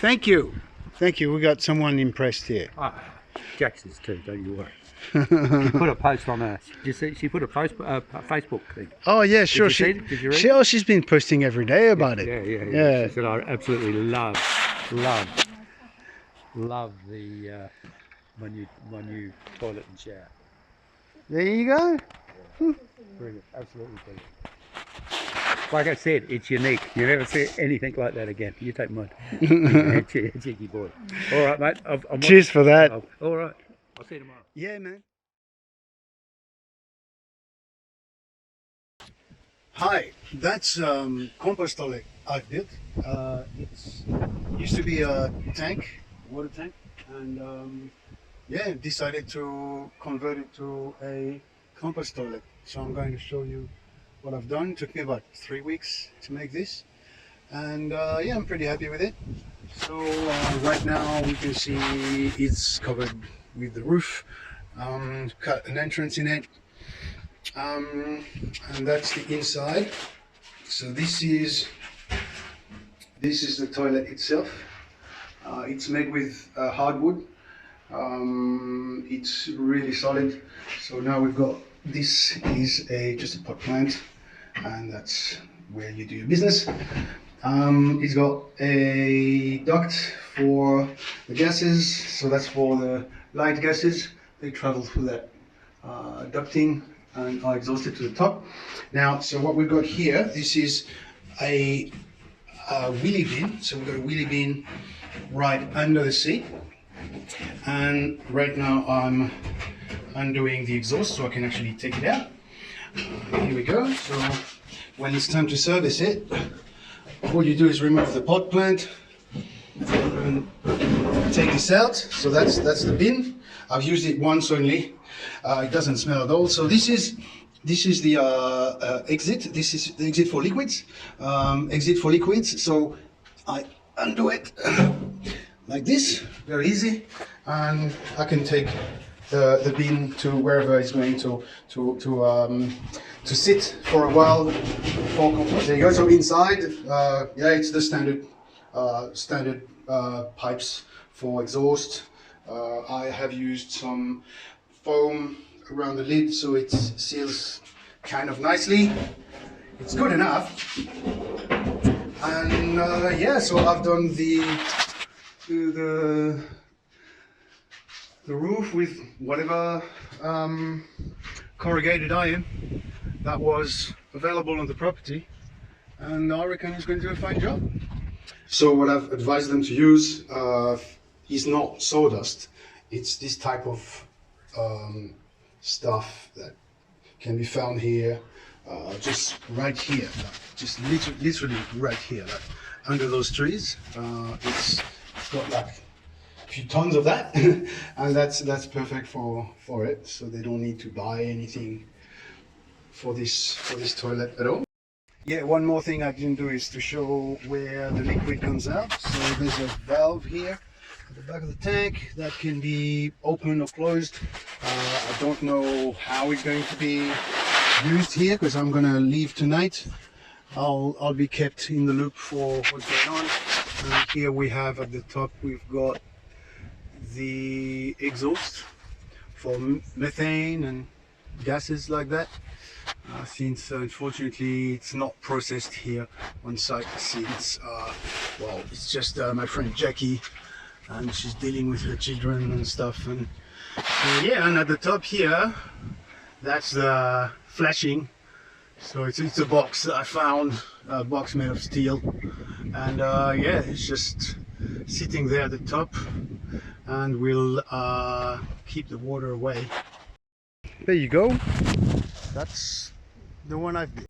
Thank you. Thank you. We got someone impressed here. Jax is too, don't you worry. She put a post on her. Did you see? She put a post, Facebook thing. Oh yeah, sure. Did you read it? She's been posting every day about it. Yeah. She said, I absolutely love the my new toilet and shower. There you go. Brilliant, absolutely brilliant. Like I said, it's unique. You never see anything like that again. You take mine. Cheeky boy. All right, mate. Cheers for that. All right. I'll see you tomorrow. Yeah, man. Hi, that's compost toilet I've built. It used to be a tank, water tank, and yeah, decided to convert it to a compost toilet. So I'm going to show you what I've done. It took me about 3 weeks to make this, and yeah, I'm pretty happy with it. So right now we can see it's covered with the roof, cut an entrance in it, and that's the inside. So this is the toilet itself. It's made with hardwood. It's really solid. So now we've got, this is just a pot plant, and that's where you do your business. It's got a duct for the gases, so that's for the light gases. They travel through that ducting and are exhausted to the top. Now, so what we've got here, this is a wheelie bin. So we've got a wheelie bin right under the seat, and right now I'm undoing the exhaust so I can actually take it out. Here we go. So when it's time to service it, all you do is remove the pot plant and take this out. So that's the bin. I've used it once only. It doesn't smell at all. So this is the exit. This is the exit for liquids. Exit for liquids. So I undo it like this, very easy, and I can take the bin to wherever it's going to sit for a while. There you go. So inside, yeah, it's the standard pipes for exhaust. I have used some foam around the lid so it seals kind of nicely. It's good enough. And yeah, so I've done the roof with whatever corrugated iron that was available on the property, and I reckon it's going to do a fine job. So what I've advised them to use is not sawdust. It's this type of stuff that can be found here, just right here, just literally right here, like under those trees. It's got like a few tons of that, and that's perfect for it. So they don't need to buy anything for this toilet at all. Yeah, one more thing I didn't do is to show where the liquid comes out. So there's a valve here at the back of the tank that can be open or closed. I don't know how it's going to be used here because I'm going to leave tonight. I'll be kept in the loop for what's going on. And here we have at the top, we've got the exhaust for methane and gases like that. Since unfortunately it's not processed here on site, since well, it's just my friend Jackie, and she's dealing with her children and stuff. And yeah, and at the top here, that's the flashing. So it's a box that I found, a box made of steel, and yeah, it's just sitting there at the top, and we'll keep the water away. There you go. That's the one I've built.